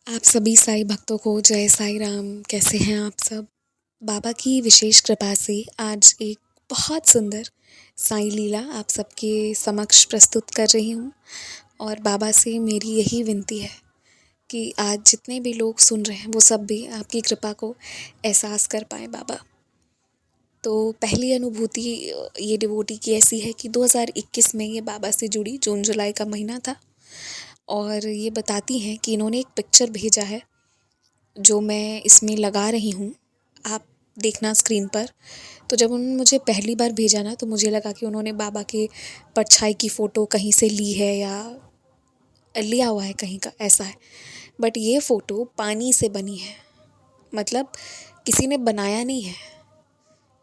आप सभी साईं भक्तों को जय साईं राम। कैसे हैं आप सब? बाबा की विशेष कृपा से आज एक बहुत सुंदर साईं लीला आप सबके समक्ष प्रस्तुत कर रही हूँ और बाबा से मेरी यही विनती है कि आज जितने भी लोग सुन रहे हैं वो सब भी आपकी कृपा को एहसास कर पाएँ बाबा। तो पहली अनुभूति ये डिवोटी की ऐसी है कि 2021 में ये बाबा से जुड़ी, जून जुलाई का महीना था और ये बताती हैं कि इन्होंने एक पिक्चर भेजा है जो मैं इसमें लगा रही हूँ, आप देखना स्क्रीन पर। तो जब उन्होंने मुझे पहली बार भेजा ना तो मुझे लगा कि उन्होंने बाबा के परछाई की फ़ोटो कहीं से ली है या लिया हुआ है कहीं का, ऐसा है। बट ये फ़ोटो पानी से बनी है, मतलब किसी ने बनाया नहीं है।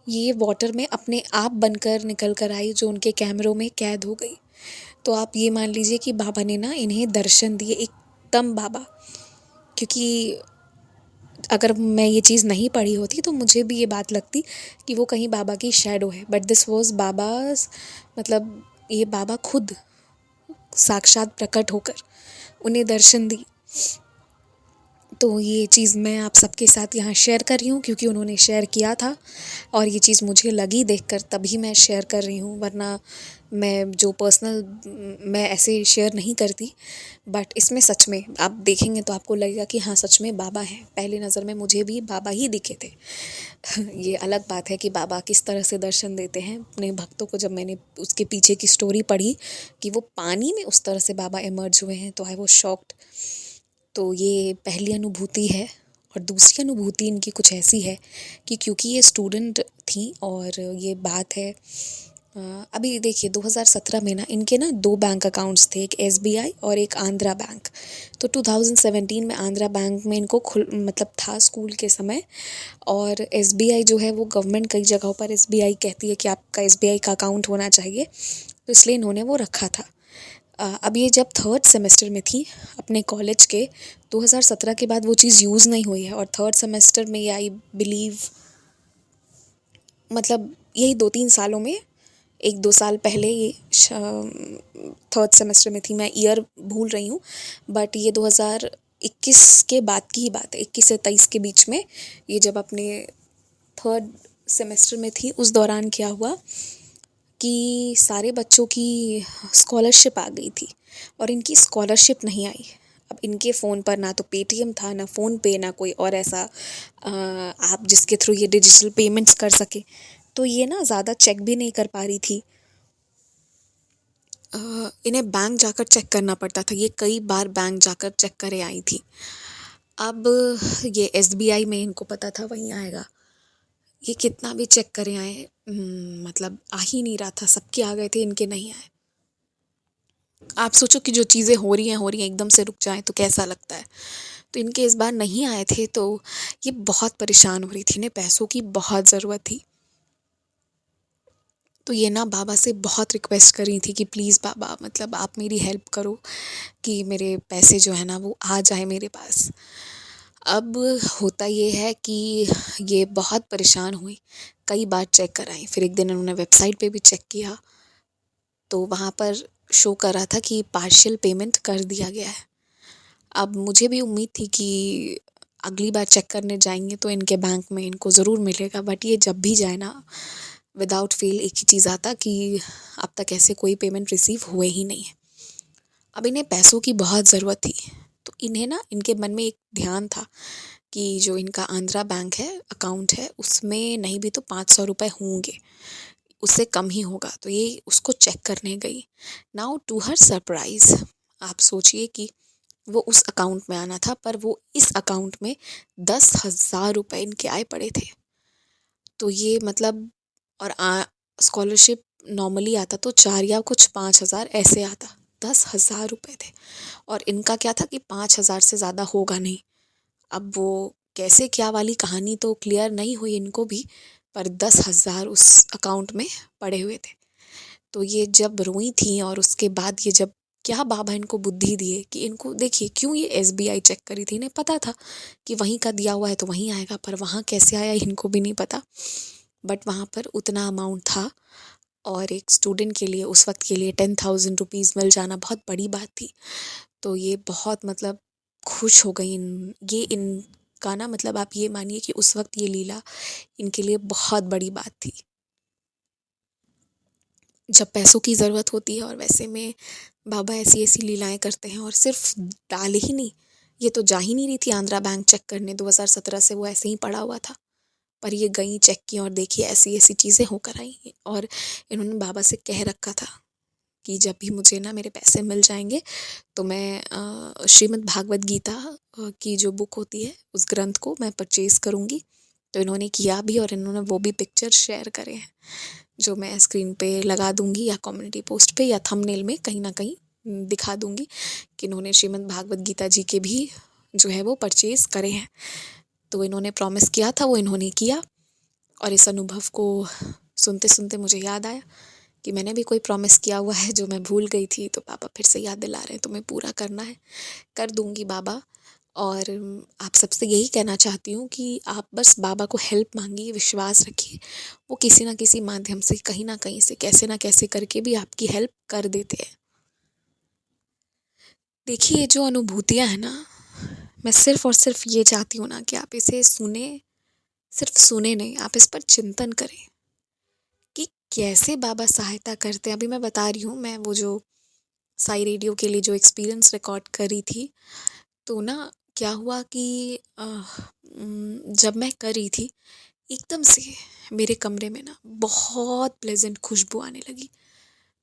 ये वाटर में अपने आप बनकर निकल कर आई, जो उनके कैमरों में कैद हो गई। तो आप ये मान लीजिए कि बाबा ने ना इन्हें दर्शन दिए, एकदम बाबा। क्योंकि अगर मैं ये चीज़ नहीं पढ़ी होती तो मुझे भी ये बात लगती कि वो कहीं बाबा की शैडो है, बट दिस वाज बाबाज़, मतलब ये बाबा खुद साक्षात प्रकट होकर उन्हें दर्शन दी। तो ये चीज़ मैं आप सबके साथ यहाँ शेयर कर रही हूँ क्योंकि उन्होंने शेयर किया था और ये चीज़ मुझे लगी देखकर, तभी मैं शेयर कर रही हूँ, वरना मैं जो पर्सनल मैं ऐसे शेयर नहीं करती। बट इसमें सच में आप देखेंगे तो आपको लगेगा कि हाँ सच में बाबा हैं। पहली नज़र में मुझे भी बाबा ही दिखे थे। ये अलग बात है कि बाबा किस तरह से दर्शन देते हैं अपने भक्तों को। जब मैंने उसके पीछे की स्टोरी पढ़ी कि वो पानी में उस तरह से बाबा इमर्ज हुए हैं तो आई वाज शॉक्ड। तो ये पहली अनुभूति है और दूसरी अनुभूति इनकी कुछ ऐसी है कि क्योंकि ये स्टूडेंट थी और ये बात है अभी देखिए 2017 में ना इनके ना 2 बैंक अकाउंट्स थे, एक एसबीआई और एक आंध्रा बैंक। तो 2017 में आंध्रा बैंक में इनको मतलब था स्कूल के समय, और एसबीआई जो है वो गवर्नमेंट कई जगहों पर एसबीआई कहती है कि आपका एसबीआई का अकाउंट होना चाहिए, तो इसलिए इन्होंने वो रखा था। अब ये जब 3rd सेमेस्टर में थी अपने कॉलेज के, 2017 के बाद वो चीज़ यूज़ नहीं हुई है और 3rd सेमेस्टर में, आई बिलीव मतलब यही 2-3 सालों में, 1-2 साल पहले ये 3rd सेमेस्टर में थी। मैं ईयर भूल रही हूँ, बट ये 2021 के बाद की ही बात है, 21 से 23 के बीच में। ये जब अपने 3rd सेमेस्टर में थी उस दौरान क्या हुआ कि सारे बच्चों की स्कॉलरशिप आ गई थी और इनकी स्कॉलरशिप नहीं आई। अब इनके फ़ोन पर ना तो पेटीएम था, ना फ़ोनपे, ना कोई और ऐसा ऐप जिसके थ्रू ये डिजिटल पेमेंट्स कर सके। तो ये ना ज़्यादा चेक भी नहीं कर पा रही थी। इन्हें बैंक जाकर चेक करना पड़ता था। ये कई बार बैंक जाकर चेक करे आई थी। अब ये एसबीआई में इनको पता था वहीं आएगा। ये कितना भी चेक करे आए, मतलब आ ही नहीं रहा था। सबके आ गए थे, इनके नहीं आए। आप सोचो कि जो चीज़ें हो रही हैं एकदम से रुक जाएं तो कैसा लगता है। तो इनके इस बार नहीं आए थे तो ये बहुत परेशान हो रही थी, इन्हें पैसों की बहुत ज़रूरत थी। तो ये ना बाबा से बहुत रिक्वेस्ट कर रही थी कि प्लीज़ बाबा, मतलब आप मेरी हेल्प करो कि मेरे पैसे जो है ना वो आ जाए मेरे पास। अब होता ये है कि ये बहुत परेशान हुई, कई बार चेक कराई। फिर एक दिन उन्होंने वेबसाइट पे भी चेक किया तो वहाँ पर शो कर रहा था कि पार्शियल पेमेंट कर दिया गया है। अब मुझे भी उम्मीद थी कि अगली बार चेक करने जाएंगे तो इनके बैंक में इनको ज़रूर मिलेगा, बट ये जब भी जाए ना विदाउट फेल एक ही चीज़ आता कि अब तक ऐसे कोई पेमेंट रिसीव हुए ही नहीं है। अब इन्हें पैसों की बहुत ज़रूरत थी, तो इन्हें ना इनके मन में एक ध्यान था कि जो इनका आंध्रा बैंक है अकाउंट है उसमें नहीं भी तो 500 रुपये होंगे, उससे कम ही होगा। तो ये उसको चेक करने गई। नाउ टू हर सरप्राइज़, आप सोचिए कि वो उस अकाउंट में आना था पर वो इस अकाउंट में 10,000 रुपये इनके आए पड़े थे। तो ये मतलब, और स्कॉलरशिप नॉर्मली आता तो 4 या कुछ 5,000 ऐसे आता, 10,000 रुपये थे और इनका क्या था कि 5,000 से ज़्यादा होगा नहीं। अब वो कैसे क्या वाली कहानी तो क्लियर नहीं हुई इनको भी, पर 10,000 उस अकाउंट में पड़े हुए थे। तो ये जब रोई थी और उसके बाद ये जब क्या बाबा इनको बुद्धि दिए कि इनको देखिए क्यों ये एसबीआई चेक करी थी, इन्हें पता था कि वहीं का दिया हुआ है तो वहीं आएगा, पर वहाँ कैसे आया इनको भी नहीं पता। बट वहाँ पर उतना अमाउंट था और एक स्टूडेंट के लिए उस वक्त के लिए 10,000 रुपीज़ मिल जाना बहुत बड़ी बात थी। तो ये बहुत मतलब खुश हो गई। इनका ना मतलब आप ये मानिए कि उस वक्त ये लीला इनके लिए बहुत बड़ी बात थी। जब पैसों की ज़रूरत होती है और वैसे में बाबा ऐसी ऐसी लीलाएं करते हैं, और सिर्फ डाल ही नहीं, ये तो जा ही नहीं रही थी आंध्रा बैंक चेक करने, 2017 से वो ऐसे ही पड़ा हुआ था, पर ये गई चेक की और देखिए ऐसी ऐसी चीज़ें होकर आई। और इन्होंने बाबा से कह रखा था कि जब भी मुझे ना मेरे पैसे मिल जाएंगे तो मैं श्रीमद् भागवत गीता की जो बुक होती है उस ग्रंथ को मैं परचेज़ करूँगी। तो इन्होंने किया भी, और इन्होंने वो भी पिक्चर शेयर करे हैं जो मैं स्क्रीन पे लगा दूंगी या कम्युनिटी पोस्ट पे या थंबनेल में कहीं ना कहीं दिखा दूंगी कि इन्होंने श्रीमद् भागवत गीता जी के भी जो है वो परचेज़ करे हैं। तो इन्होंने प्रॉमिस किया था, वो इन्होंने किया। और इस अनुभव को सुनते सुनते मुझे याद आया कि मैंने भी कोई प्रॉमिस किया हुआ है जो मैं भूल गई थी, तो पापा फिर से याद दिला रहे हैं, तुम्हें पूरा करना है। कर दूंगी बाबा। और आप सबसे यही कहना चाहती हूँ कि आप बस बाबा को हेल्प मांगिए, विश्वास रखिए, वो किसी ना किसी माध्यम से कहीं ना कहीं से कैसे ना कैसे करके भी आपकी हेल्प कर देते हैं। देखिए ये जो अनुभूतियाँ हैं ना, मैं सिर्फ और सिर्फ ये चाहती हूँ ना कि आप इसे सुने, सिर्फ सुने नहीं, आप इस पर चिंतन करें कि कैसे बाबा सहायता करते हैं। अभी मैं बता रही हूँ, मैं वो जो साई रेडियो के लिए जो एक्सपीरियंस रिकॉर्ड करी थी, तो ना क्या हुआ कि जब मैं कर रही थी, एकदम से मेरे कमरे में ना बहुत प्लेजेंट खुशबू आने लगी,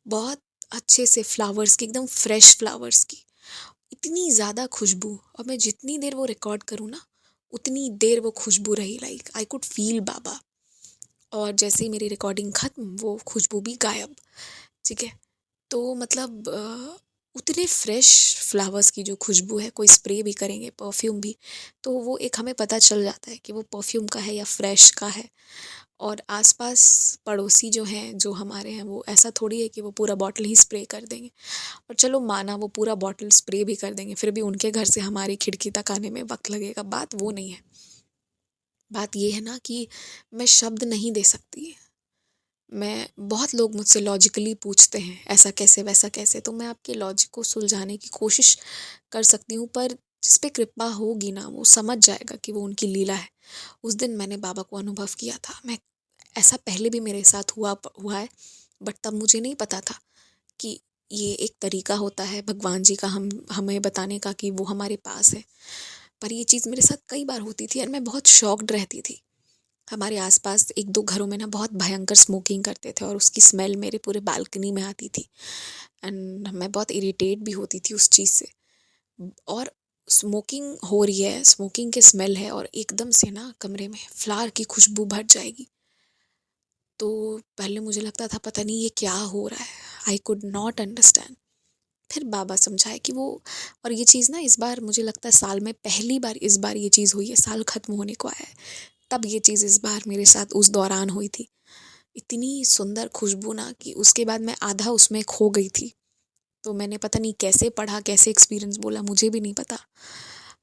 बहुत अच्छे से फ्लावर्स की, एकदम फ्रेश फ्लावर्स की, इतनी ज़्यादा खुशबू। और मैं जितनी देर वो रिकॉर्ड करूँ ना, उतनी देर वो खुशबू रही, लाइक आई कुड फील बाबा। और जैसे ही मेरी रिकॉर्डिंग ख़त्म, वो खुशबू भी गायब। ठीक है, तो मतलब उतने फ्रेश फ्लावर्स की जो खुशबू है, कोई स्प्रे भी करेंगे, परफ्यूम भी, तो वो एक हमें पता चल जाता है कि वो परफ्यूम का है या फ्रेश का है। और आसपास पड़ोसी जो हैं, जो हमारे हैं, वो ऐसा थोड़ी है कि वो पूरा बॉटल ही स्प्रे कर देंगे। और चलो माना वो पूरा बॉटल स्प्रे भी कर देंगे, फिर भी उनके घर से हमारी खिड़की तक आने में वक्त लगेगा। बात वो नहीं है। बात ये है ना कि मैं शब्द नहीं दे सकती। मैं बहुत लोग मुझसे लॉजिकली पूछते हैं ऐसा कैसे वैसा कैसे, तो मैं आपके लॉजिक को सुलझाने की कोशिश कर सकती हूँ, पर जिस पे कृपा होगी ना वो समझ जाएगा कि वो उनकी लीला है। उस दिन मैंने बाबा को अनुभव किया था। मैं ऐसा पहले भी मेरे साथ हुआ है, बट तब मुझे नहीं पता था कि ये एक तरीका होता है भगवान जी का हमें बताने का कि वो हमारे पास है। पर ये चीज़ मेरे साथ कई बार होती थी और मैं बहुत शॉक्ड रहती थी। हमारे आसपास एक दो घरों में ना बहुत भयंकर स्मोकिंग करते थे और उसकी स्मेल मेरे पूरे बालकनी में आती थी, एंड मैं बहुत इरिटेट भी होती थी उस चीज़ से। और स्मोकिंग हो रही है, स्मोकिंग की स्मेल है, और एकदम से ना कमरे में फ्लावर की खुशबू भर जाएगी। तो पहले मुझे लगता था पता नहीं ये क्या हो रहा है, आई कुड नॉट अंडरस्टैंड। फिर बाबा समझाए कि वो, और ये चीज़ ना इस बार मुझे लगता है साल में पहली बार इस बार ये चीज़ हुई है, साल ख़त्म होने को आया है, तब ये चीज़ इस बार मेरे साथ उस दौरान हुई थी। इतनी सुंदर खुशबू ना कि उसके बाद मैं आधा उसमें खो गई थी। तो मैंने पता नहीं कैसे पढ़ा, कैसे एक्सपीरियंस बोला, मुझे भी नहीं पता,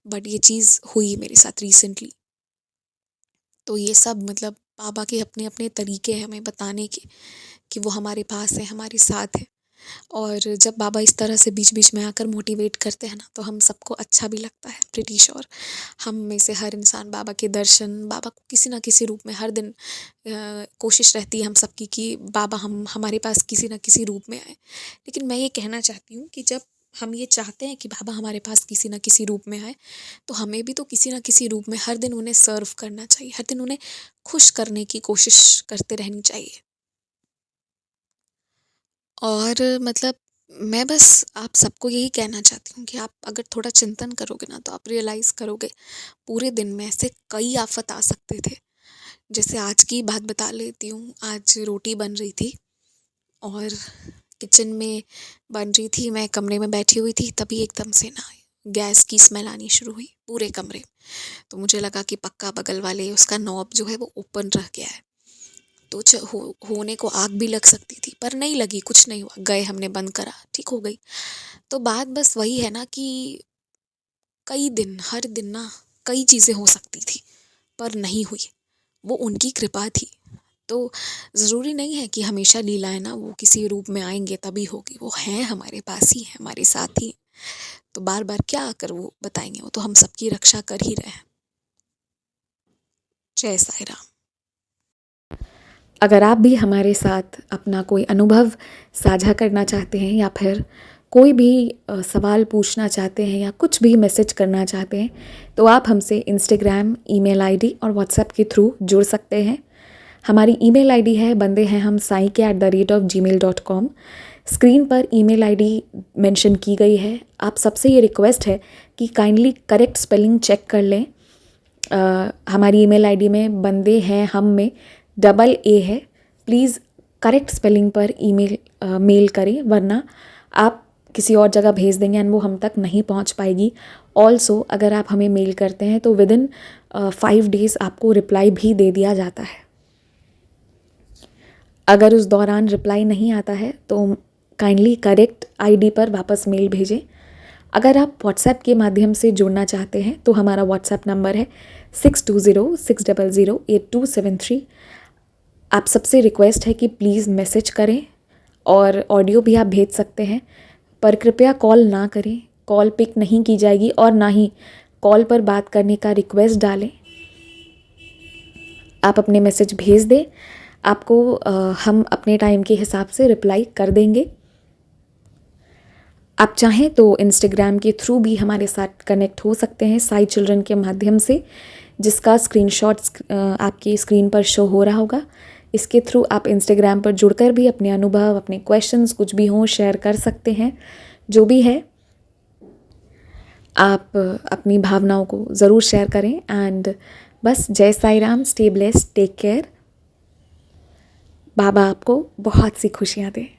बट ये चीज़ हुई मेरे साथ रिसेंटली। तो ये सब मतलब बाबा के अपने अपने तरीके हैं हमें बताने के कि वो हमारे पास है, हमारे साथ है। और जब बाबा इस तरह से बीच बीच में आकर मोटिवेट करते हैं ना, तो हम सबको अच्छा भी लगता है, प्रिटी श्योर। हम में से हर इंसान बाबा के दर्शन, बाबा को किसी ना किसी रूप में हर दिन कोशिश रहती है हम सबकी कि बाबा हमारे पास किसी ना किसी रूप में आए। लेकिन मैं ये कहना चाहती हूँ कि जब हम ये चाहते हैं कि बाबा हमारे पास किसी ना किसी रूप में आए, तो हमें भी तो किसी ना किसी रूप में हर दिन उन्हें सर्व करना चाहिए, हर दिन उन्हें खुश करने की कोशिश करते रहनी चाहिए। और मतलब मैं बस आप सबको यही कहना चाहती हूँ कि आप अगर थोड़ा चिंतन करोगे ना, तो आप रियलाइज़ करोगे पूरे दिन में ऐसे कई आफत आ सकते थे। जैसे आज की बात बता लेती हूँ, आज रोटी बन रही थी और किचन में बन रही थी, मैं कमरे में बैठी हुई थी, तभी एकदम से ना गैस की स्मेल आनी शुरू हुई पूरे कमरे में। तो मुझे लगा कि पक्का बगल वाले उसका नॉब जो है वो ओपन रह गया है, तो होने को आग भी लग सकती थी, पर नहीं लगी, कुछ नहीं हुआ, गए हमने बंद करा, ठीक हो गई। तो बात बस वही है ना कि कई दिन, हर दिन ना कई चीज़ें हो सकती थी, पर नहीं हुई, वो उनकी कृपा थी। तो ज़रूरी नहीं है कि हमेशा लीलाएं ना वो किसी रूप में आएंगे तभी होगी, वो हैं हमारे पास ही हैं, हमारे साथ ही। तो बार बार क्या आकर वो बताएंगे, वो तो हम सबकी रक्षा कर ही रहे हैं। जय साई राम। अगर आप भी हमारे साथ अपना कोई अनुभव साझा करना चाहते हैं या फिर कोई भी सवाल पूछना चाहते हैं या कुछ भी मैसेज करना चाहते हैं, तो आप हमसे इंस्टाग्राम, ईमेल आईडी और व्हाट्सएप के थ्रू जुड़ सकते हैं। हमारी ईमेल आईडी है बंदे हैं हम साई के @gmail.com। स्क्रीन पर ईमेल आईडी मेंशन की गई है। आप सबसे ये रिक्वेस्ट है कि काइंडली करेक्ट स्पेलिंग चेक कर लें। हमारी ईमेल आईडी में बंदे हैं हम में AA है। प्लीज़ करेक्ट स्पेलिंग पर मेल करें, वरना आप किसी और जगह भेज देंगे एंड वो हम तक नहीं पहुंच पाएगी। ऑल्सो अगर आप हमें मेल करते हैं तो विदिन 5 डेज़ आपको रिप्लाई भी दे दिया जाता है। अगर उस दौरान रिप्लाई नहीं आता है तो काइंडली करेक्ट आईडी पर वापस मेल भेजें। अगर आप व्हाट्सएप के माध्यम से जुड़ना चाहते हैं तो हमारा व्हाट्सएप नंबर है 6206008273। आप सबसे रिक्वेस्ट है कि प्लीज़ मैसेज करें और ऑडियो भी आप भेज सकते हैं, पर कृपया कॉल ना करें। कॉल पिक नहीं की जाएगी और ना ही कॉल पर बात करने का रिक्वेस्ट डालें। आप अपने मैसेज भेज दें, आपको हम अपने टाइम के हिसाब से रिप्लाई कर देंगे। आप चाहें तो इंस्टाग्राम के थ्रू भी हमारे साथ कनेक्ट हो सकते हैं साई चिल्ड्रन के माध्यम से, जिसका स्क्रीनशॉट आपकी स्क्रीन पर शो हो रहा होगा। इसके थ्रू आप इंस्टाग्राम पर जुड़कर भी अपने अनुभव, अपने क्वेश्चंस कुछ भी हों शेयर कर सकते हैं। जो भी है आप अपनी भावनाओं को ज़रूर शेयर करें। एंड बस जय Sai Ram, stay blessed, take care. बाबा आपको बहुत सी खुशियाँ दें।